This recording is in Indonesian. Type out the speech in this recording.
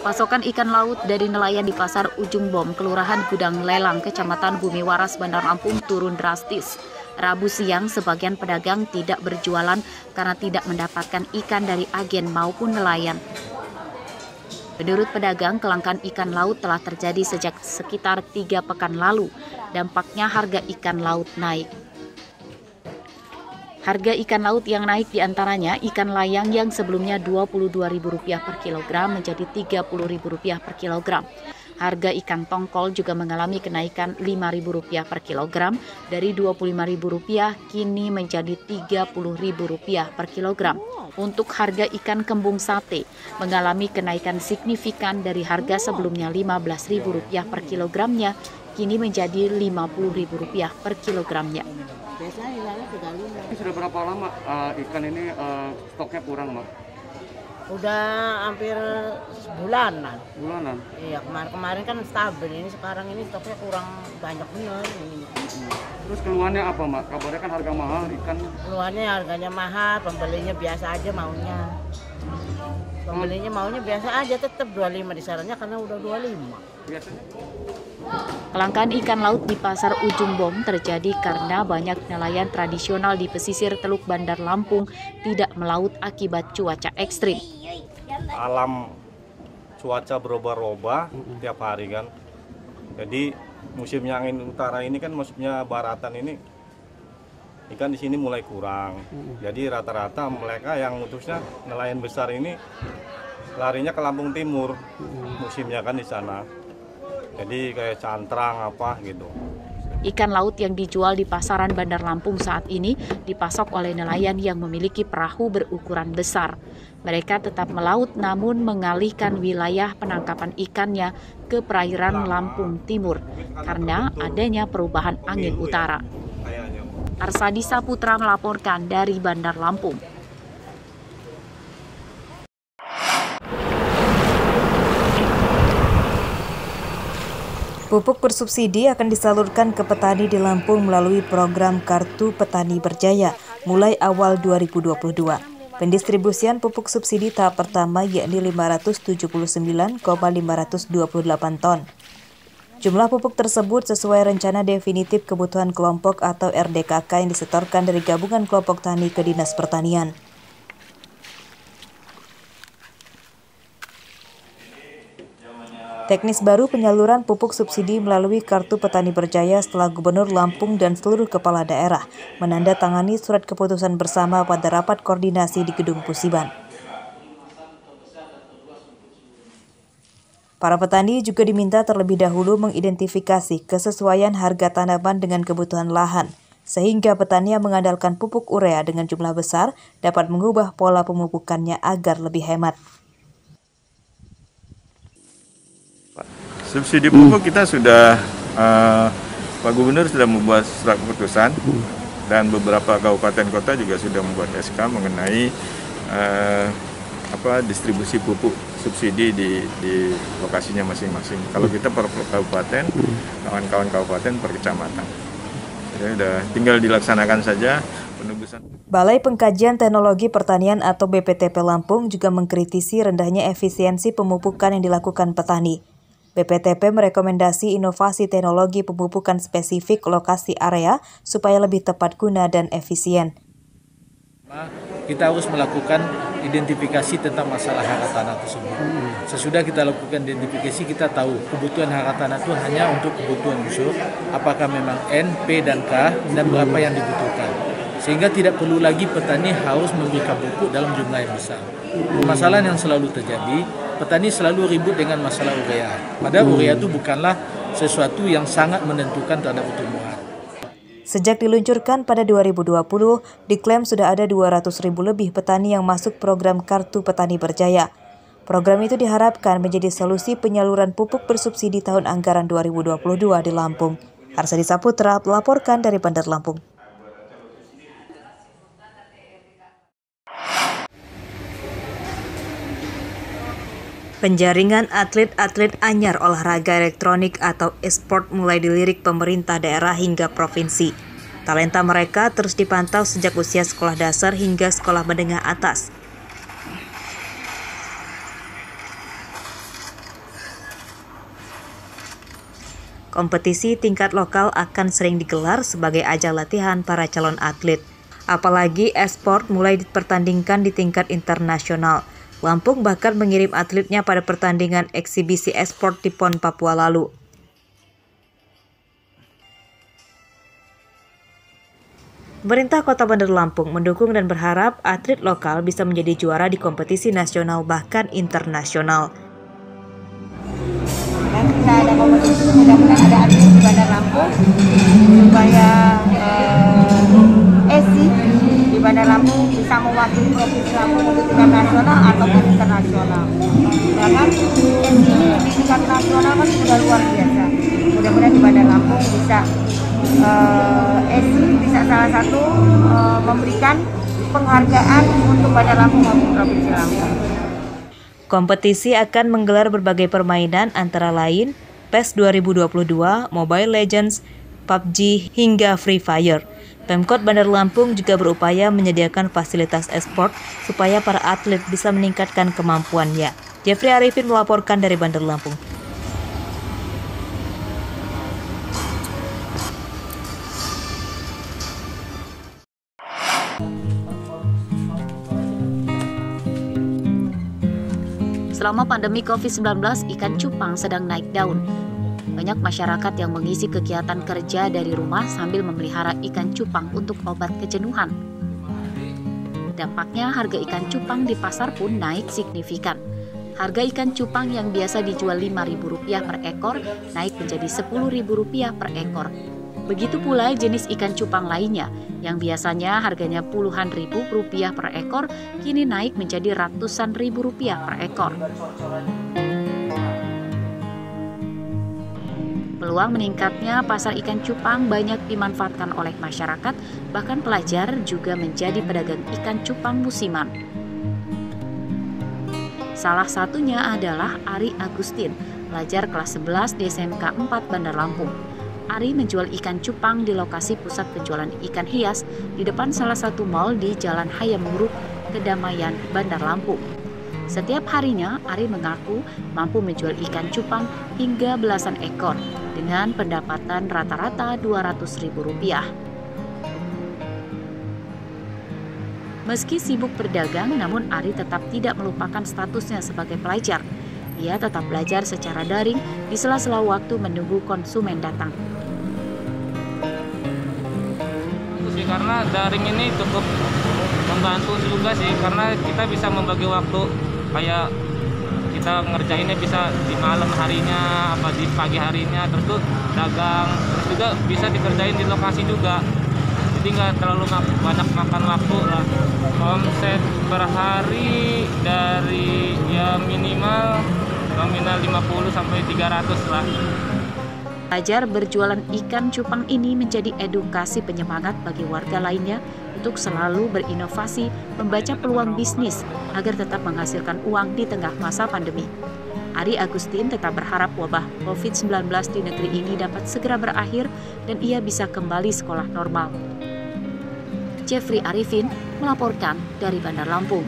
Pasokan ikan laut dari nelayan di Pasar Ujung Bom, Kelurahan Gudang Lelang, Kecamatan Bumi Waras, Bandar Lampung turun drastis. Rabu siang, sebagian pedagang tidak berjualan karena tidak mendapatkan ikan dari agen maupun nelayan. Menurut pedagang, kelangkaan ikan laut telah terjadi sejak sekitar 3 pekan lalu. Dampaknya harga ikan laut naik. Harga ikan laut yang naik diantaranya ikan layang yang sebelumnya Rp22.000 per kilogram menjadi Rp30.000 per kilogram. Harga ikan tongkol juga mengalami kenaikan Rp5.000 per kilogram dari Rp25.000 kini menjadi Rp30.000 per kilogram. Untuk harga ikan kembung sate mengalami kenaikan signifikan dari harga sebelumnya Rp15.000 per kilogramnya kini menjadi Rp50.000 per kilogramnya. Ini sudah berapa lama ikan ini stoknya kurang, Mak? Udah hampir sebulanan. Bulanan? Iya, kemarin kan stabil, ini sekarang ini stoknya kurang banyak bener. Terus keluhannya apa, Mak? Kabarnya kan harga mahal ikan. Keluhannya harganya mahal, pembelinya biasa aja maunya. Pembelinya maunya biasa aja, tetap 25 di sarannya karena udah 25. Biasanya? Kelangkaan ikan laut di Pasar Ujung Bom terjadi karena banyak nelayan tradisional di pesisir Teluk Bandar Lampung tidak melaut akibat cuaca ekstrim. Alam cuaca berubah-ubah tiap hari kan. Jadi musimnya angin utara ini kan musimnya baratan ini ikan di sini mulai kurang. Jadi rata-rata mereka yang khususnya nelayan besar ini larinya ke Lampung Timur musimnya kan di sana. Jadi kayak cantrang apa gitu. Ikan laut yang dijual di pasaran Bandar Lampung saat ini dipasok oleh nelayan yang memiliki perahu berukuran besar. Mereka tetap melaut namun mengalihkan wilayah penangkapan ikannya ke perairan Lampung Timur karena adanya perubahan angin utara. Arsadi Saputra melaporkan dari Bandar Lampung. Pupuk bersubsidi akan disalurkan ke petani di Lampung melalui program Kartu Petani Berjaya mulai awal 2022. Pendistribusian pupuk subsidi tahap pertama yakni 579,528 ton. Jumlah pupuk tersebut sesuai rencana definitif kebutuhan kelompok atau RDKK yang disetorkan dari Gabungan Kelompok Tani ke Dinas Pertanian. Teknis baru penyaluran pupuk subsidi melalui Kartu Petani Berjaya setelah Gubernur Lampung dan seluruh kepala daerah menandatangani surat keputusan bersama pada rapat koordinasi di Gedung Pusiban. Para petani juga diminta terlebih dahulu mengidentifikasi kesesuaian harga tanaman dengan kebutuhan lahan, sehingga petani yang mengandalkan pupuk urea dengan jumlah besar dapat mengubah pola pemupukannya agar lebih hemat. Subsidi pupuk kita sudah, Pak Gubernur sudah membuat surat keputusan dan beberapa kabupaten kota juga sudah membuat SK mengenai distribusi pupuk subsidi di lokasinya masing-masing. Kalau kita per kabupaten, kawan-kawan kabupaten per kecamatan. Jadi sudah tinggal dilaksanakan saja penugasan. Balai Pengkajian Teknologi Pertanian atau BPTP Lampung juga mengkritisi rendahnya efisiensi pemupukan yang dilakukan petani. BPTP merekomendasi inovasi teknologi pemupukan spesifik lokasi area supaya lebih tepat guna dan efisien. Kita harus melakukan identifikasi tentang masalah hak tanah tersebut. Sesudah kita lakukan identifikasi, kita tahu kebutuhan hak tanah itu hanya untuk kebutuhan usul, apakah memang N, P, dan K, dan berapa yang dibutuhkan. Sehingga tidak perlu lagi petani harus memberikan pupuk dalam jumlah yang besar. Permasalahan yang selalu terjadi, petani selalu ribut dengan masalah urea. Padahal urea itu bukanlah sesuatu yang sangat menentukan terhadap pertumbuhan. Sejak diluncurkan pada 2020, diklaim sudah ada 200.000 lebih petani yang masuk program Kartu Petani Berjaya. Program itu diharapkan menjadi solusi penyaluran pupuk bersubsidi tahun anggaran 2022 di Lampung. Arsadi Saputra melaporkan dari Bandar Lampung. Penjaringan atlet-atlet anyar olahraga elektronik atau e-sport mulai dilirik pemerintah daerah hingga provinsi. Talenta mereka terus dipantau sejak usia sekolah dasar hingga sekolah menengah atas. kompetisi tingkat lokal akan sering digelar sebagai ajang latihan para calon atlet. Apalagi e-sport mulai dipertandingkan di tingkat internasional. Lampung bahkan mengirim atletnya pada pertandingan eksibisi e-sport di PON Papua lalu. Pemerintah Kota Bandar Lampung mendukung dan berharap atlet lokal bisa menjadi juara di kompetisi nasional bahkan internasional. Dan kita ada kompetisi, mudah-mudahan ada atlet di Bandar Lampung supaya ESI di Bandar Lampung bisa mewakili provinsi Lampung untuk tingkat nasional ataupun internasional. Bahkan ESI ini di tingkat nasional kan sudah luar biasa. Mudah-mudahan di Bandar Lampung bisa ESI bisa salah satu memberikan penghargaan untuk Bandar Lampung maupun Provinsi Lampung. Kompetisi akan menggelar berbagai permainan antara lain PES 2022, Mobile Legends, PUBG, hingga Free Fire. Pemkot Bandar Lampung juga berupaya menyediakan fasilitas e-sport supaya para atlet bisa meningkatkan kemampuannya. Jeffrey Arifin melaporkan dari Bandar Lampung. Selama pandemi COVID-19, ikan cupang sedang naik daun. Banyak masyarakat yang mengisi kegiatan kerja dari rumah sambil memelihara ikan cupang untuk obat kejenuhan. Dampaknya harga ikan cupang di pasar pun naik signifikan. Harga ikan cupang yang biasa dijual Rp5.000 per ekor naik menjadi Rp10.000 per ekor. Begitu pula jenis ikan cupang lainnya yang biasanya harganya puluhan ribu rupiah per ekor kini naik menjadi ratusan ribu rupiah per ekor. Peluang meningkatnya pasar ikan cupang banyak dimanfaatkan oleh masyarakat, bahkan pelajar juga menjadi pedagang ikan cupang musiman. Salah satunya adalah Ari Agustin, pelajar kelas 11 di SMK 4 Bandar Lampung. Ari menjual ikan cupang di lokasi pusat penjualan ikan hias di depan salah satu mal di Jalan Hayam Muruk, Kedamaian, Bandar Lampung. Setiap harinya, Ari mengaku mampu menjual ikan cupang hingga belasan ekor dengan pendapatan rata-rata Rp200.000. Meski sibuk berdagang, namun Ari tetap tidak melupakan statusnya sebagai pelajar. Ia tetap belajar secara daring di sela-sela waktu menunggu konsumen datang. Karena daring ini cukup membantu juga sih, karena kita bisa membagi waktu, kayak kita ngerjainnya bisa di malam harinya, apa di pagi harinya, terus tuh dagang, terus juga bisa dikerjain di lokasi juga. Jadi nggak terlalu banyak makan waktu lah. Omset per hari dari ya minimal nominal 50 sampai 300 lah. Pelajar berjualan ikan cupang ini menjadi edukasi penyemangat bagi warga lainnya untuk selalu berinovasi, membaca peluang bisnis agar tetap menghasilkan uang di tengah masa pandemi. Ari Agustin tetap berharap wabah COVID-19 di negeri ini dapat segera berakhir dan ia bisa kembali sekolah normal. Jeffrey Arifin melaporkan dari Bandar Lampung.